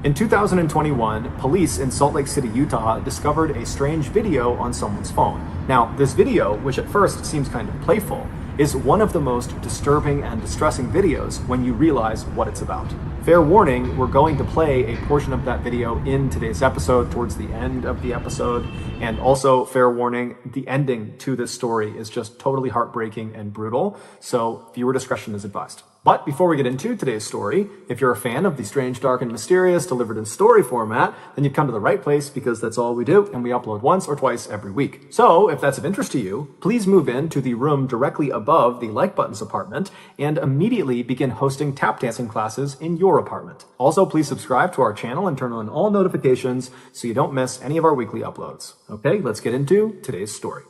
In 2021, police in Salt Lake City, Utah discovered a strange video on someone's phone. Now, this video, which at first seems kind of playful, is one of the most disturbing and distressing videos when you realize what it's about. Fair warning, we're going to play a portion of that video in today's episode towards the end of the episode. And also, fair warning, the ending to this story is just totally heartbreaking and brutal. So viewer discretion is advised. But before we get into today's story, if you're a fan of the strange, dark, and mysterious delivered in story format, then you've come to the right place because that's all we do, and we upload once or twice every week. So if that's of interest to you, please move into the room directly above the Like Buttons apartment and immediately begin hosting tap dancing classes in your apartment. Also, please subscribe to our channel and turn on all notifications so you don't miss any of our weekly uploads. Okay, let's get into today's story.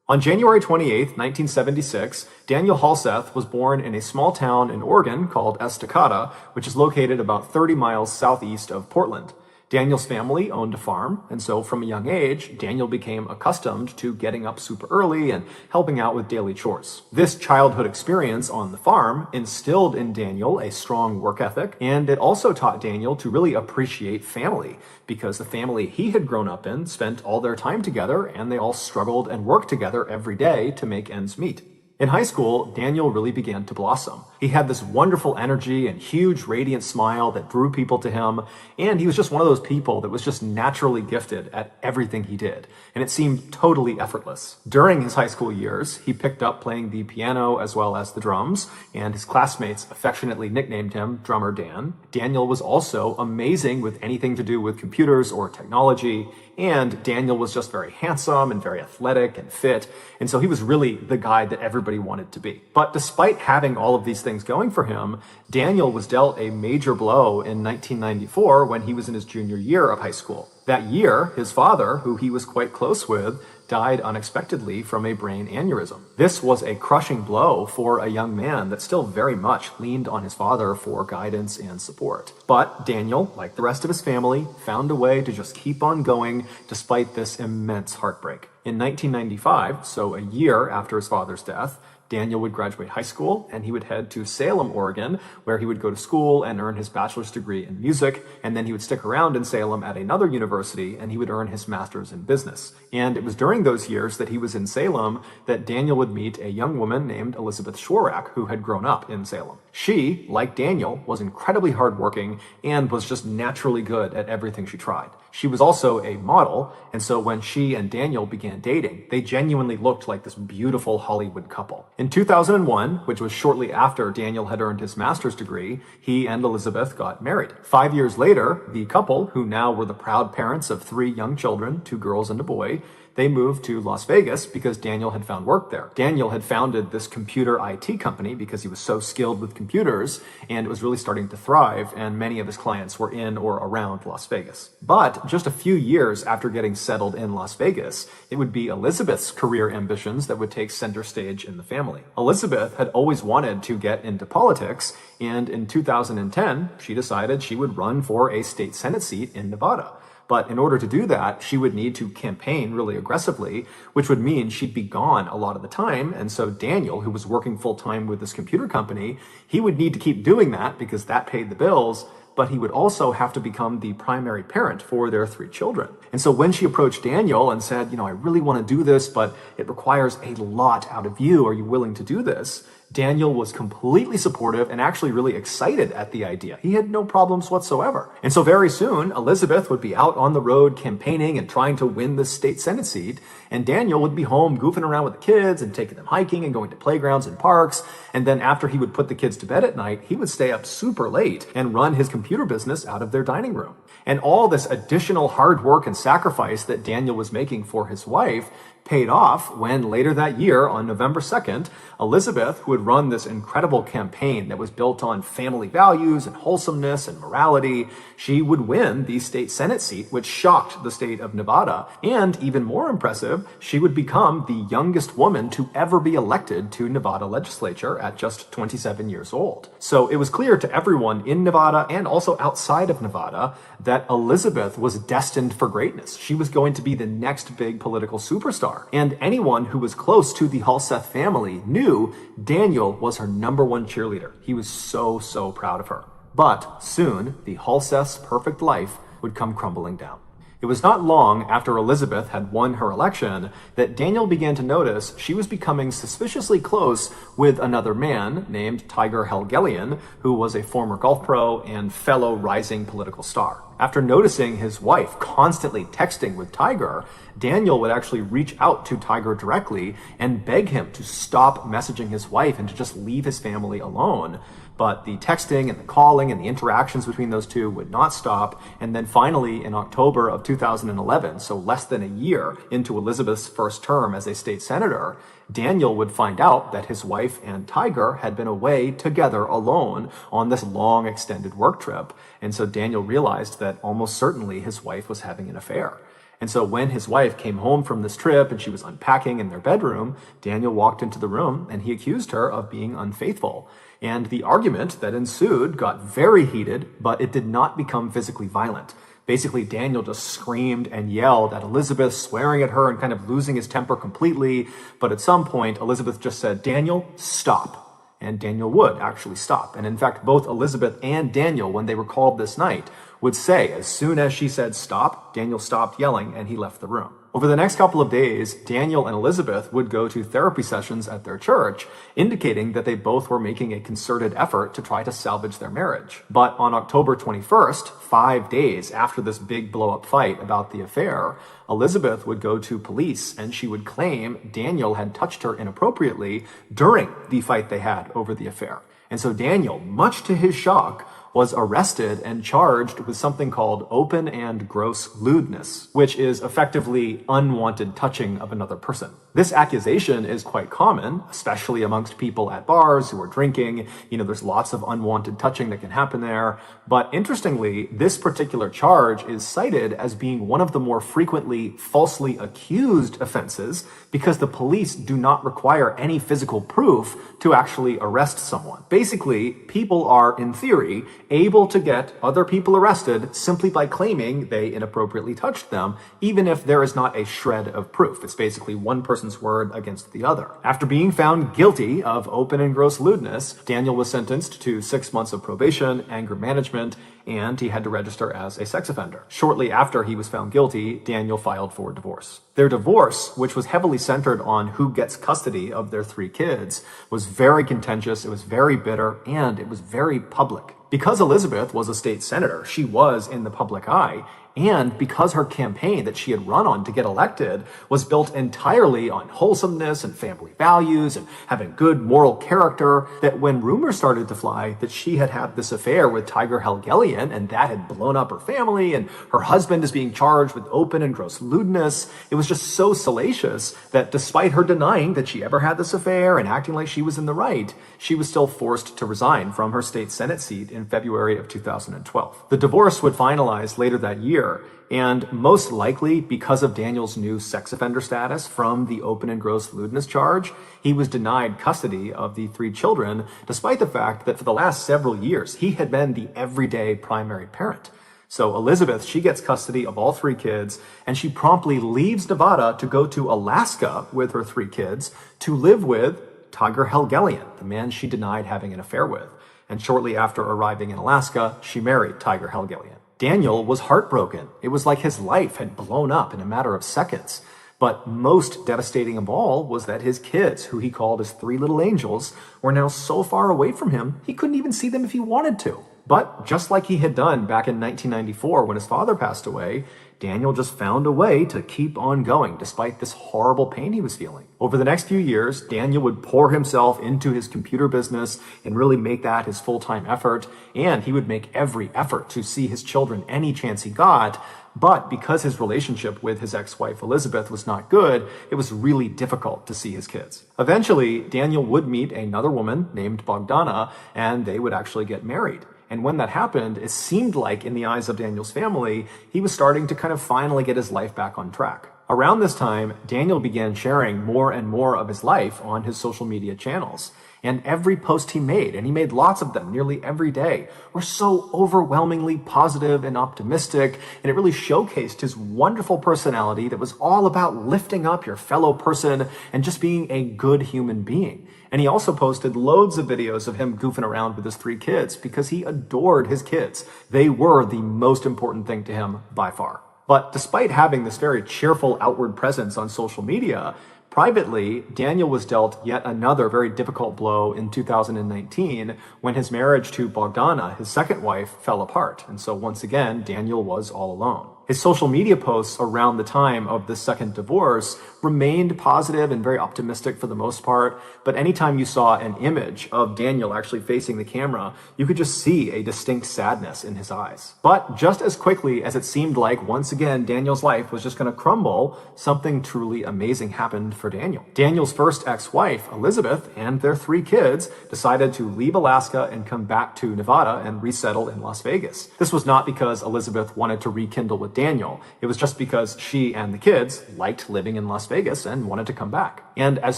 On January 28, 1976, Daniel Halseth was born in a small town in Oregon called Estacada, which is located about 30 miles southeast of Portland. Daniel's family owned a farm, and so from a young age, Daniel became accustomed to getting up super early and helping out with daily chores. This childhood experience on the farm instilled in Daniel a strong work ethic, and it also taught Daniel to really appreciate family, because the family he had grown up in spent all their time together, and they all struggled and worked together every day to make ends meet. In high school, Daniel really began to blossom. He had this wonderful energy and huge radiant smile that drew people to him, and he was just one of those people that was just naturally gifted at everything he did, and it seemed totally effortless. During his high school years, he picked up playing the piano as well as the drums, and his classmates affectionately nicknamed him Drummer Dan. Daniel was also amazing with anything to do with computers or technology, and Daniel was just very handsome and very athletic and fit, and so he was really the guy that everybody wanted to be. But despite having all of these things going for him, Daniel was dealt a major blow in 1994 when he was in his junior year of high school. That year, his father, who he was quite close with, died unexpectedly from a brain aneurysm. This was a crushing blow for a young man that still very much leaned on his father for guidance and support. But Daniel, like the rest of his family, found a way to just keep on going despite this immense heartbreak. In 1995, so a year after his father's death, Daniel would graduate high school and he would head to Salem, Oregon, where he would go to school and earn his bachelor's degree in music, and then he would stick around in Salem at another university and he would earn his master's in business. And it was during those years that he was in Salem that Daniel would meet a young woman named Elizabeth Schwarak, who had grown up in Salem. She, like Daniel, was incredibly hardworking and was just naturally good at everything she tried. She was also a model, and so when she and Daniel began dating, they genuinely looked like this beautiful Hollywood couple. In 2001, which was shortly after Daniel had earned his master's degree, he and Elizabeth got married. 5 years later, the couple, who now were the proud parents of 3 young children, 2 girls and a boy, they moved to Las Vegas because Daniel had found work there. Daniel had founded this computer IT company because he was so skilled with computers, and it was really starting to thrive, and many of his clients were in or around Las Vegas. But just a few years after getting settled in Las Vegas, it would be Elizabeth's career ambitions that would take center stage in the family. Elizabeth had always wanted to get into politics, and in 2010, she decided she would run for a state Senate seat in Nevada. But in order to do that, she would need to campaign really aggressively, which would mean she'd be gone a lot of the time. And so Daniel, who was working full-time with this computer company, he would need to keep doing that because that paid the bills, but he would also have to become the primary parent for their 3 children. And so when she approached Daniel and said, I really want to do this, but it requires a lot out of you. Are you willing to do this? Daniel was completely supportive and actually really excited at the idea. He had no problems whatsoever. And so very soon, Elizabeth would be out on the road campaigning and trying to win the state Senate seat, and Daniel would be home goofing around with the kids and taking them hiking and going to playgrounds and parks. And then after he would put the kids to bed at night, he would stay up super late and run his computer business out of their dining room. And all this additional hard work and sacrifice that Daniel was making for his wife paid off when later that year, on November 2nd, Elizabeth, who had run this incredible campaign that was built on family values and wholesomeness and morality, she would win the state Senate seat, which shocked the state of Nevada. And even more impressive, she would become the youngest woman to ever be elected to Nevada legislature at just 27 years old. So it was clear to everyone in Nevada and also outside of Nevada that Elizabeth was destined for greatness. She was going to be the next big political superstar. And anyone who was close to the Halseth family knew Daniel was her #1 cheerleader. He was so proud of her. But soon, the Halseth's perfect life would come crumbling down. It was not long after Elizabeth had won her election that Daniel began to notice she was becoming suspiciously close with another man named Tiger Helgelien, who was a former golf pro and fellow rising political star. After noticing his wife constantly texting with Tiger, Daniel would actually reach out to Tiger directly and beg him to stop messaging his wife and to just leave his family alone. But the texting and the calling and the interactions between those two would not stop. And then finally, in October of 2011, so less than a year into Elizabeth's first term as a state senator, Daniel would find out that his wife and Tiger had been away together alone on this long extended work trip. And so Daniel realized that almost certainly his wife was having an affair. And so when his wife came home from this trip and she was unpacking in their bedroom, Daniel walked into the room and he accused her of being unfaithful. And the argument that ensued got very heated, but it did not become physically violent. Basically, Daniel just screamed and yelled at Elizabeth, swearing at her and kind of losing his temper completely. But at some point, Elizabeth just said, "Daniel, stop." And Daniel would actually stop. And in fact, both Elizabeth and Daniel, when they were called this night, would say as soon as she said stop, Daniel stopped yelling and he left the room. Over the next couple of days, Daniel and Elizabeth would go to therapy sessions at their church, indicating that they both were making a concerted effort to try to salvage their marriage. But on October 21st, 5 days after this big blow-up fight about the affair, Elizabeth would go to police and she would claim Daniel had touched her inappropriately during the fight they had over the affair. And so Daniel, much to his shock, was arrested and charged with something called open and gross lewdness, which is effectively unwanted touching of another person. This accusation is quite common, especially amongst people at bars who are drinking. There's lots of unwanted touching that can happen there. But interestingly, this particular charge is cited as being one of the more frequently falsely accused offenses because the police do not require any physical proof to actually arrest someone. Basically, people are, in theory, able to get other people arrested simply by claiming they inappropriately touched them, even if there is not a shred of proof. It's basically one person's word against the other. After being found guilty of open and gross lewdness, Daniel was sentenced to 6 months of probation, anger management, and he had to register as a sex offender. Shortly after he was found guilty, Daniel filed for divorce. Their divorce, which was heavily centered on who gets custody of their 3 kids, was very contentious, it was very bitter, and it was very public. Because Elizabeth was a state senator, she was in the public eye, and because her campaign that she had run on to get elected was built entirely on wholesomeness and family values and having good moral character, that when rumors started to fly that she had had this affair with Tiger Helgelien and that had blown up her family and her husband is being charged with open and gross lewdness, it was just so salacious that despite her denying that she ever had this affair and acting like she was in the right, she was still forced to resign from her state Senate seat in February of 2012. The divorce would finalize later that year, and most likely because of Daniel's new sex offender status from the open and gross lewdness charge, he was denied custody of the 3 children, despite the fact that for the last several years, he had been the everyday primary parent. So Elizabeth, she gets custody of all 3 kids, and she promptly leaves Nevada to go to Alaska with her 3 kids to live with Tiger Helgelien, the man she denied having an affair with. And shortly after arriving in Alaska, she married Tiger Helgelien. Daniel was heartbroken. It was like his life had blown up in a matter of seconds. But most devastating of all was that his kids, who he called his 3 little angels, were now so far away from him, he couldn't even see them if he wanted to. But just like he had done back in 1994 when his father passed away, Daniel just found a way to keep on going despite this horrible pain he was feeling. Over the next few years, Daniel would pour himself into his computer business and really make that his full-time effort, and he would make every effort to see his children any chance he got. But because his relationship with his ex-wife Elizabeth was not good, it was really difficult to see his kids. Eventually, Daniel would meet another woman named Bogdana, and they would actually get married. And when that happened, it seemed like in the eyes of Daniel's family, he was starting to kind of finally get his life back on track. Around this time, Daniel began sharing more and more of his life on his social media channels. And every post he made, and he made lots of them nearly every day, were so overwhelmingly positive and optimistic, and it really showcased his wonderful personality that was all about lifting up your fellow person and just being a good human being. And he also posted loads of videos of him goofing around with his 3 kids because he adored his kids. They were the most important thing to him by far. But despite having this very cheerful outward presence on social media, privately, Daniel was dealt yet another very difficult blow in 2019 when his marriage to Bogdana, his second wife, fell apart. And so once again, Daniel was all alone. His social media posts around the time of the second divorce remained positive and very optimistic for the most part, but anytime you saw an image of Daniel actually facing the camera, you could just see a distinct sadness in his eyes. But just as quickly as it seemed like once again Daniel's life was just going to crumble, something truly amazing happened for Daniel. Daniel's first ex-wife, Elizabeth, and their 3 kids decided to leave Alaska and come back to Nevada and resettle in Las Vegas. This was not because Elizabeth wanted to rekindle with Daniel. It was just because she and the kids liked living in Las Vegas and wanted to come back. And as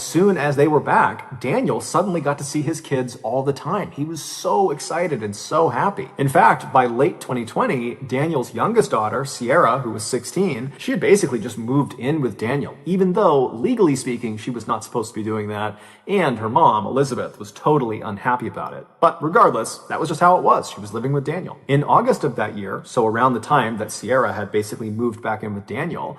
soon as they were back, Daniel suddenly got to see his kids all the time. He was so excited and so happy. In fact, by late 2020, Daniel's youngest daughter, Sierra, who was 16, she had basically just moved in with Daniel, even though legally speaking, she was not supposed to be doing that. And her mom, Elizabeth, was totally unhappy about it. But regardless, that was just how it was. She was living with Daniel. In August of that year, so around the time that Sierra had basically moved back in with Daniel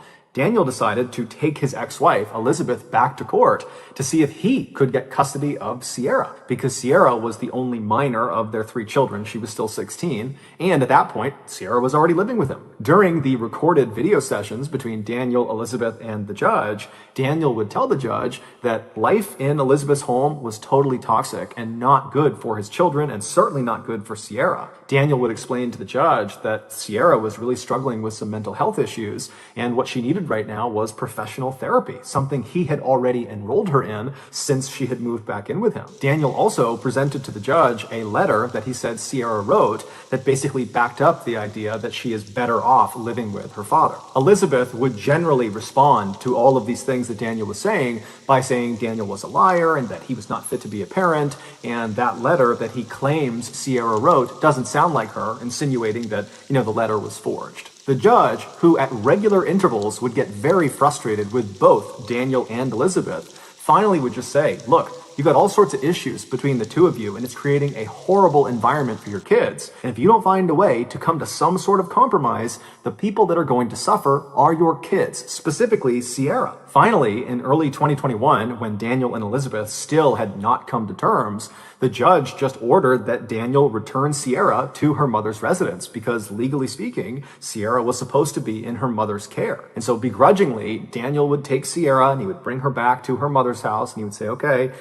decided to take his ex-wife, Elizabeth, back to court to see if he could get custody of Sierra, because Sierra was the only minor of their 3 children. She was still 16, and at that point, Sierra was already living with him. During the recorded video sessions between Daniel, Elizabeth, and the judge, Daniel would tell the judge that life in Elizabeth's home was totally toxic and not good for his children, and certainly not good for Sierra. Daniel would explain to the judge that Sierra was really struggling with some mental health issues, and what she needed right now was professional therapy, something he had already enrolled her in since she had moved back in with him. Daniel also presented to the judge a letter that he said Sierra wrote that basically backed up the idea that she is better off living with her father. Elizabeth would generally respond to all of these things that Daniel was saying by saying Daniel was a liar and that he was not fit to be a parent, and that letter that he claims Sierra wrote doesn't sound like her, insinuating that, the letter was forged. The judge, who at regular intervals would get very frustrated with both Daniel and Elizabeth, finally would just say, look, you've got all sorts of issues between the 2 of you, and it's creating a horrible environment for your kids. And if you don't find a way to come to some sort of compromise, the people that are going to suffer are your kids, specifically Sierra. Finally, in early 2021, when Daniel and Elizabeth still had not come to terms, the judge just ordered that Daniel return Sierra to her mother's residence because, legally speaking, Sierra was supposed to be in her mother's care. And so begrudgingly, Daniel would take Sierra and he would bring her back to her mother's house and he would say, okay,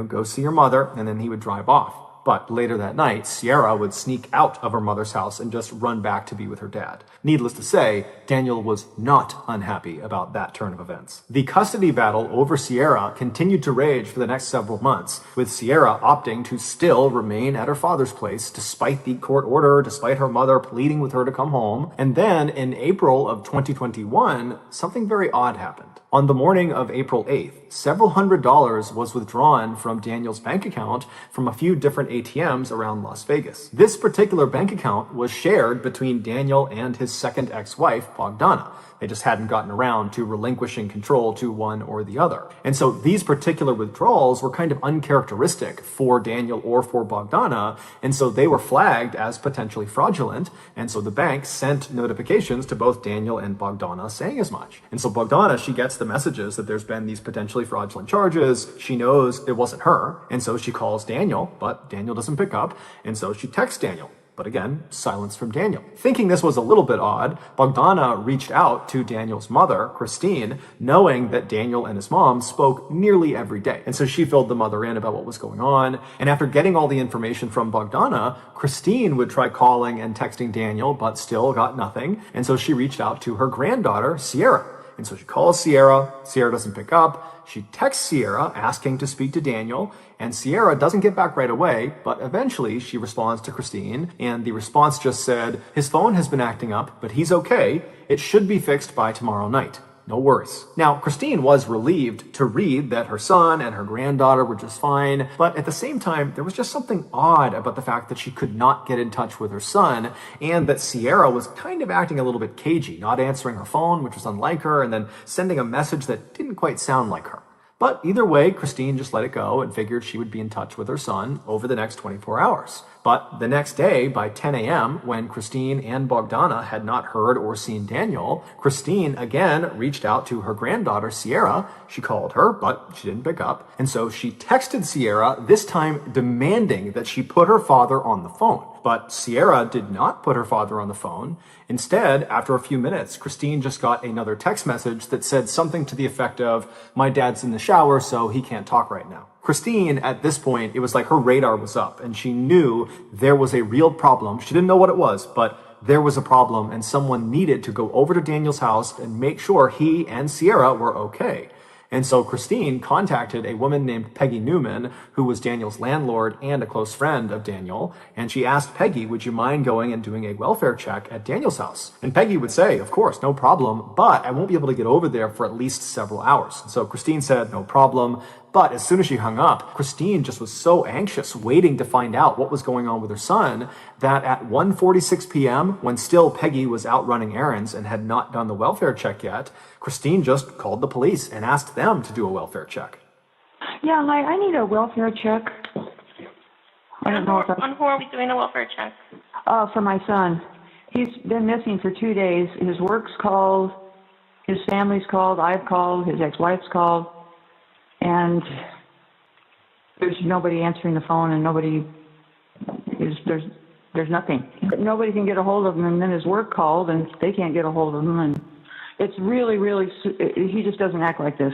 go see your mother, and then he would drive off. But later that night, Sierra would sneak out of her mother's house and just run back to be with her dad. Needless to say, Daniel was not unhappy about that turn of events. The custody battle over Sierra continued to rage for the next several months, with Sierra opting to still remain at her father's place despite the court order, despite her mother pleading with her to come home. And then in April of 2021, something very odd happened. On the morning of April 8th, several $100s was withdrawn from Daniel's bank account from a few different ATMs around Las Vegas. This particular bank account was shared between Daniel and his second ex-wife, Bogdana. They just hadn't gotten around to relinquishing control to one or the other. And so these particular withdrawals were kind of uncharacteristic for Daniel or for Bogdana, and so they were flagged as potentially fraudulent, and so the bank sent notifications to both Daniel and Bogdana saying as much. And so Bogdana, she gets the messages that there's been these potentially fraudulent charges. She knows it wasn't her, and so she calls Daniel, but Daniel doesn't pick up, and so she texts Daniel. But again, silence from Daniel. Thinking this was a little bit odd, Bogdana reached out to Daniel's mother, Christine, knowing that Daniel and his mom spoke nearly every day. And so she filled the mother in about what was going on. And after getting all the information from Bogdana, Christine would try calling and texting Daniel, but still got nothing. And so she reached out to her granddaughter, Sierra. And so she calls Sierra. Sierra doesn't pick up. She texts Sierra asking to speak to Daniel, and Sierra doesn't get back right away, but eventually she responds to Christine, and the response just said, his phone has been acting up, but he's okay. It should be fixed by tomorrow night. No worries. Now, Christine was relieved to read that her son and her granddaughter were just fine, but at the same time, there was just something odd about the fact that she could not get in touch with her son, and that Sierra was kind of acting a little bit cagey, not answering her phone, which was unlike her, and then sending a message that didn't quite sound like her. But either way, Christine just let it go and figured she would be in touch with her son over the next 24 hours. But the next day, by 10 a.m., when Christine and Bogdana had not heard or seen Daniel, Christine again reached out to her granddaughter, Sierra. She called her, but she didn't pick up. And so she texted Sierra, this time demanding that she put her father on the phone. But Sierra did not put her father on the phone. Instead, after a few minutes, Christine just got another text message that said something to the effect of, my dad's in the shower, so he can't talk right now. Christine, at this point, it was like her radar was up and she knew there was a real problem. She didn't know what it was, but there was a problem and someone needed to go over to Daniel's house and make sure he and Sierra were okay. And so Christine contacted a woman named Peggy Newman, who was Daniel's landlord and a close friend of Daniel. And she asked Peggy, would you mind going and doing a welfare check at Daniel's house? And Peggy would say, of course, no problem, but I won't be able to get over there for at least several hours. And so Christine said, no problem. But as soon as she hung up, Christine just was so anxious, waiting to find out what was going on with her son, that at 1:46 p.m., when still Peggy was out running errands and had not done the welfare check yet, Christine just called the police and asked them to do a welfare check. Yeah, hi, I need a welfare check. I don't know if on who are we doing a welfare check? for my son. He's been missing for 2 days. His work's called, his family's called, I've called, his ex-wife's called. And there's nobody answering the phone, and there's nothing. Nobody can get a hold of him, and then his work called, and they can't get a hold of him, and it's really, he just doesn't act like this.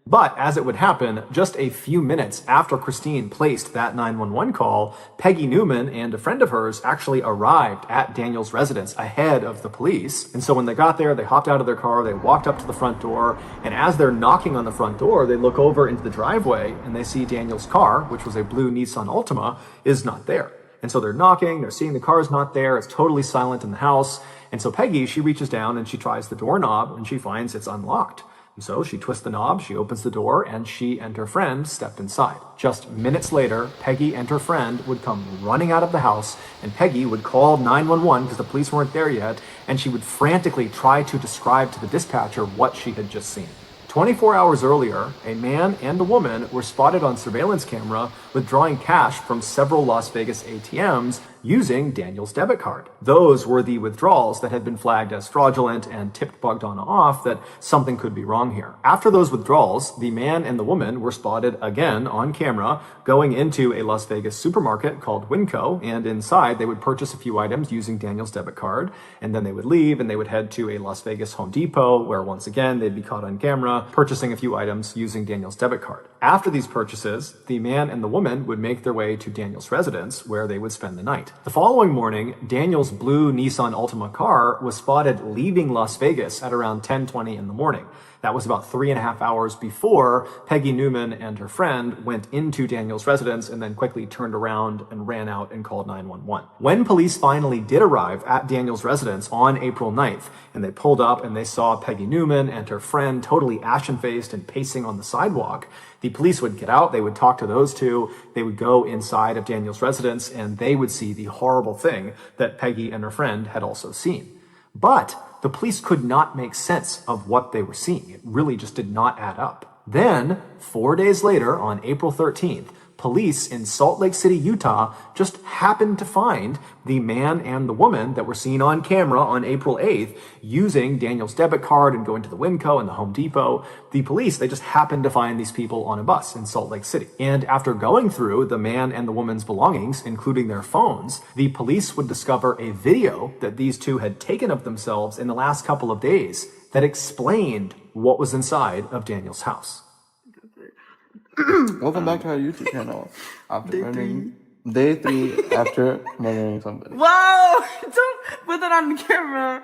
But as it would happen, just a few minutes after Christine placed that 911 call, Peggy Newman and a friend of hers actually arrived at Daniel's residence ahead of the police. And so when they got there, they hopped out of their car, they walked up to the front door, and as they're knocking on the front door, they look over into the driveway and they see Daniel's car, which was a blue Nissan Altima, is not there. And so they're knocking, they're seeing the car's not there, it's totally silent in the house. And so Peggy, she reaches down and she tries the doorknob and she finds it's unlocked. And so she twists the knob, she opens the door, and she and her friend step inside. Just minutes later, Peggy and her friend would come running out of the house, and Peggy would call 911 because the police weren't there yet, and she would frantically try to describe to the dispatcher what she had just seen. 24 hours earlier, a man and a woman were spotted on surveillance camera withdrawing cash from several Las Vegas ATMs using Daniel's debit card. Those were the withdrawals that had been flagged as fraudulent and tipped Bogdana off that something could be wrong here. After those withdrawals, the man and the woman were spotted again on camera going into a Las Vegas supermarket called Winco, and inside they would purchase a few items using Daniel's debit card, and then they would leave and they would head to a Las Vegas Home Depot where once again they'd be caught on camera purchasing a few items using Daniel's debit card. After these purchases, the man and the woman would make their way to Daniel's residence where they would spend the night. The following morning, Daniel's blue Nissan Altima car was spotted leaving Las Vegas at around 10:20 in the morning. That was about 3.5 hours before Peggy Newman and her friend went into Daniel's residence and then quickly turned around and ran out and called 911. When police finally did arrive at Daniel's residence on April 9th, and they pulled up and they saw Peggy Newman and her friend totally ashen-faced and pacing on the sidewalk, the police would get out, they would talk to those two, they would go inside of Daniel's residence, and they would see the horrible thing that Peggy and her friend had also seen. But the police could not make sense of what they were seeing. It really just did not add up. Then, 4 days later, on April 13th, police in Salt Lake City, Utah, just happened to find the man and the woman that were seen on camera on April 8th using Daniel's debit card and going to the Winco and the Home Depot. The police, they just happened to find these people on a bus in Salt Lake City. And after going through the man and the woman's belongings, including their phones, the police would discover a video that these two had taken of themselves in the last couple of days that explained what was inside of Daniel's house. Welcome back to our YouTube channel. Day 3 after murdering somebody. Whoa! Don't put that on the camera.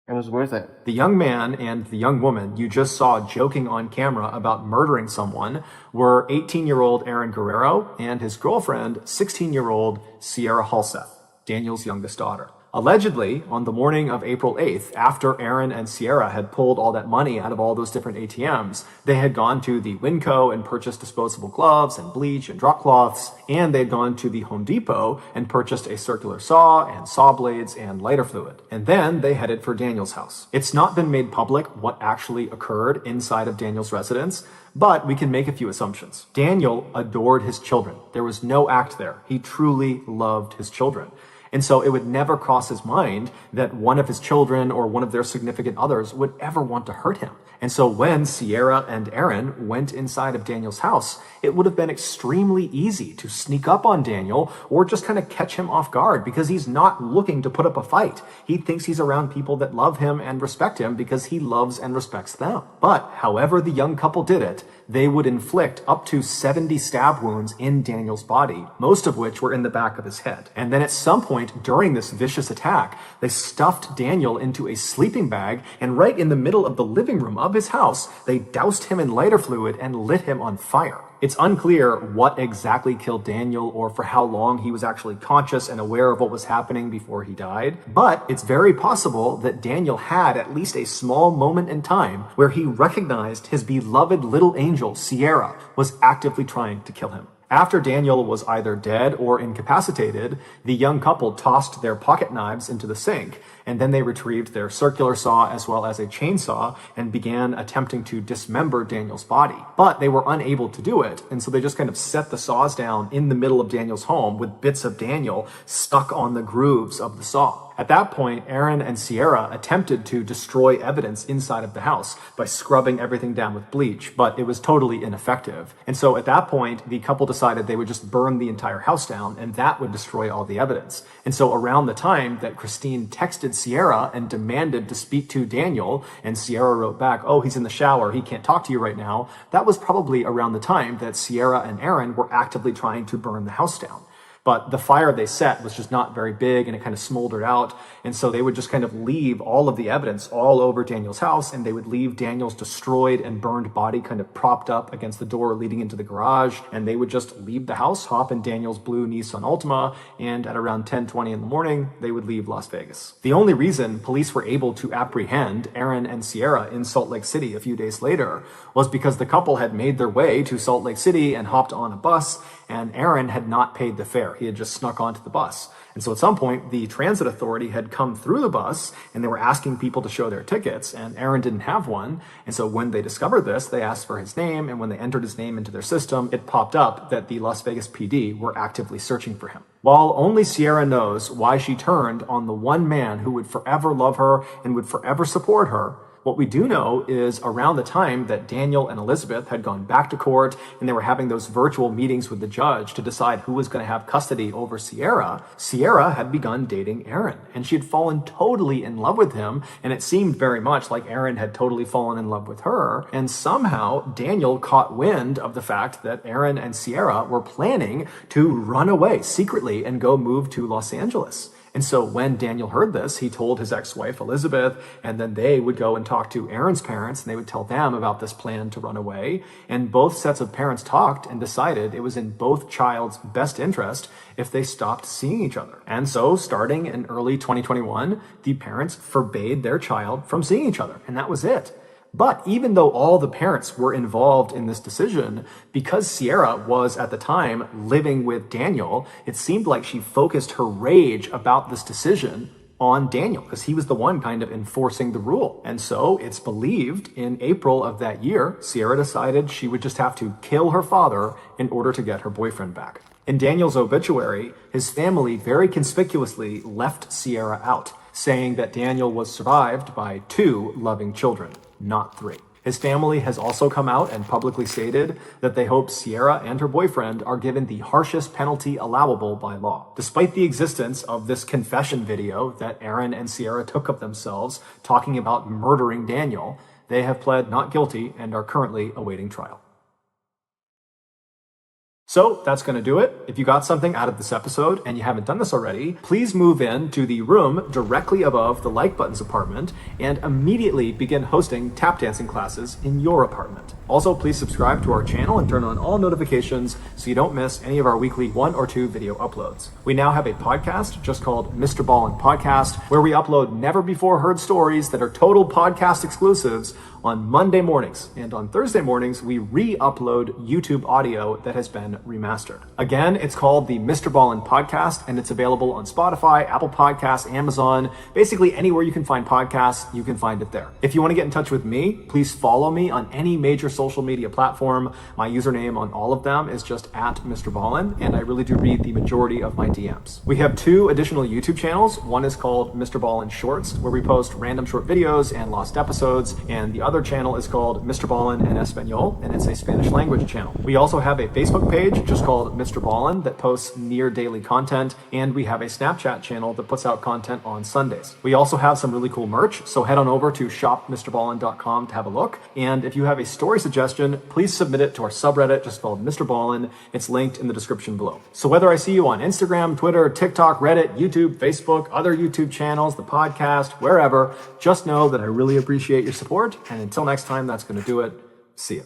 It was worth it. The young man and the young woman you just saw joking on camera about murdering someone were 18-year-old Aaron Guerrero and his girlfriend, 16-year-old Sierra Halseth, Daniel's youngest daughter. Allegedly, on the morning of April 8th, after Aaron and Sierra had pulled all that money out of all those different ATMs, they had gone to the Winco and purchased disposable gloves and bleach and drop cloths, and they had gone to the Home Depot and purchased a circular saw and saw blades and lighter fluid. And then they headed for Daniel's house. It's not been made public what actually occurred inside of Daniel's residence, but we can make a few assumptions. Daniel adored his children. There was no act there. He truly loved his children. And so it would never cross his mind that one of his children or one of their significant others would ever want to hurt him. And so when Sierra and Aaron went inside of Daniel's house, it would have been extremely easy to sneak up on Daniel or just kind of catch him off guard because he's not looking to put up a fight. He thinks he's around people that love him and respect him because he loves and respects them. But however the young couple did it, they would inflict up to 70 stab wounds in Daniel's body, most of which were in the back of his head. And then at some point during this vicious attack, they stuffed Daniel into a sleeping bag, and right in the middle of the living room of his house, they doused him in lighter fluid and lit him on fire. It's unclear what exactly killed Daniel or for how long he was actually conscious and aware of what was happening before he died, but it's very possible that Daniel had at least a small moment in time where he recognized his beloved little angel, Sierra, was actively trying to kill him. After Daniel was either dead or incapacitated, the young couple tossed their pocket knives into the sink, and then they retrieved their circular saw as well as a chainsaw and began attempting to dismember Daniel's body. But they were unable to do it, and so they just kind of set the saws down in the middle of Daniel's home with bits of Daniel stuck on the grooves of the saw. At that point, Aaron and Sierra attempted to destroy evidence inside of the house by scrubbing everything down with bleach, but it was totally ineffective. And so at that point, the couple decided they would just burn the entire house down, and that would destroy all the evidence. And so around the time that Christine texted Sierra and demanded to speak to Daniel, and Sierra wrote back, "Oh, he's in the shower, he can't talk to you right now," that was probably around the time that Sierra and Aaron were actively trying to burn the house down. But the fire they set was just not very big, and it kind of smoldered out. And so they would just kind of leave all of the evidence all over Daniel's house, and they would leave Daniel's destroyed and burned body kind of propped up against the door leading into the garage. And they would just leave the house, hop in Daniel's blue Nissan Altima, and at around 10:20 in the morning, they would leave Las Vegas. The only reason police were able to apprehend Aaron and Sierra in Salt Lake City a few days later was because the couple had made their way to Salt Lake City and hopped on a bus, and Aaron had not paid the fare. He had just snuck onto the bus. And so at some point, the transit authority had come through the bus, and they were asking people to show their tickets, and Aaron didn't have one. And so when they discovered this, they asked for his name, and when they entered his name into their system, it popped up that the Las Vegas PD were actively searching for him. While only Sierra knows why she turned on the one man who would forever love her and would forever support her, what we do know is around the time that Daniel and Elizabeth had gone back to court and they were having those virtual meetings with the judge to decide who was going to have custody over Sierra, Sierra had begun dating Aaron, and she had fallen totally in love with him, and it seemed very much like Aaron had totally fallen in love with her. And somehow Daniel caught wind of the fact that Aaron and Sierra were planning to run away secretly and go move to Los Angeles. And so when Daniel heard this, he told his ex-wife Elizabeth, and then they would go and talk to Aaron's parents, and they would tell them about this plan to run away. And both sets of parents talked and decided it was in both child's best interest if they stopped seeing each other. And so starting in early 2021, the parents forbade their child from seeing each other, and that was it. But even though all the parents were involved in this decision, because Sierra was at the time living with Daniel, it seemed like she focused her rage about this decision on Daniel, because he was the one kind of enforcing the rule. And so it's believed in April of that year, Sierra decided she would just have to kill her father in order to get her boyfriend back. In Daniel's obituary, his family very conspicuously left Sierra out, saying that Daniel was survived by 2 loving children, not 3. His family has also come out and publicly stated that they hope Sierra and her boyfriend are given the harshest penalty allowable by law. Despite the existence of this confession video that Aaron and Sierra took of themselves talking about murdering Daniel, they have pled not guilty and are currently awaiting trial. So that's going to do it. If you got something out of this episode and you haven't done this already, please move in to the room directly above the Like Buttons apartment and immediately begin hosting tap dancing classes in your apartment. Also, please subscribe to our channel and turn on all notifications so you don't miss any of our weekly 1 or 2 video uploads. We now have a podcast just called Mr. Ballen Podcast, where we upload never before heard stories that are total podcast exclusives on Monday mornings. And on Thursday mornings, we re-upload YouTube audio that has been remastered. Again, it's called the Mr. Ballen Podcast, and it's available on Spotify, Apple Podcasts, Amazon, basically anywhere you can find podcasts, you can find it there. If you want to get in touch with me, please follow me on any major social media platform. My username on all of them is just at Mr. Ballen, and I really do read the majority of my DMs. We have 2 additional YouTube channels. One is called Mr. Ballen Shorts, where we post random short videos and lost episodes, and the other channel is called Mr. Ballen en Español, and it's a Spanish language channel. We also have a Facebook page just called Mr. Ballen that posts near daily content, and we have a Snapchat channel that puts out content on Sundays. We also have some really cool merch, so head on over to shopmrballen.com to have a look. And if you have a story suggestion, please submit it to our subreddit just called Mr. Ballen. It's linked in the description below. So whether I see you on Instagram, Twitter, TikTok, Reddit, YouTube, Facebook, other YouTube channels, the podcast, wherever, just know that I really appreciate your support. And until next time, that's going to do it. See ya.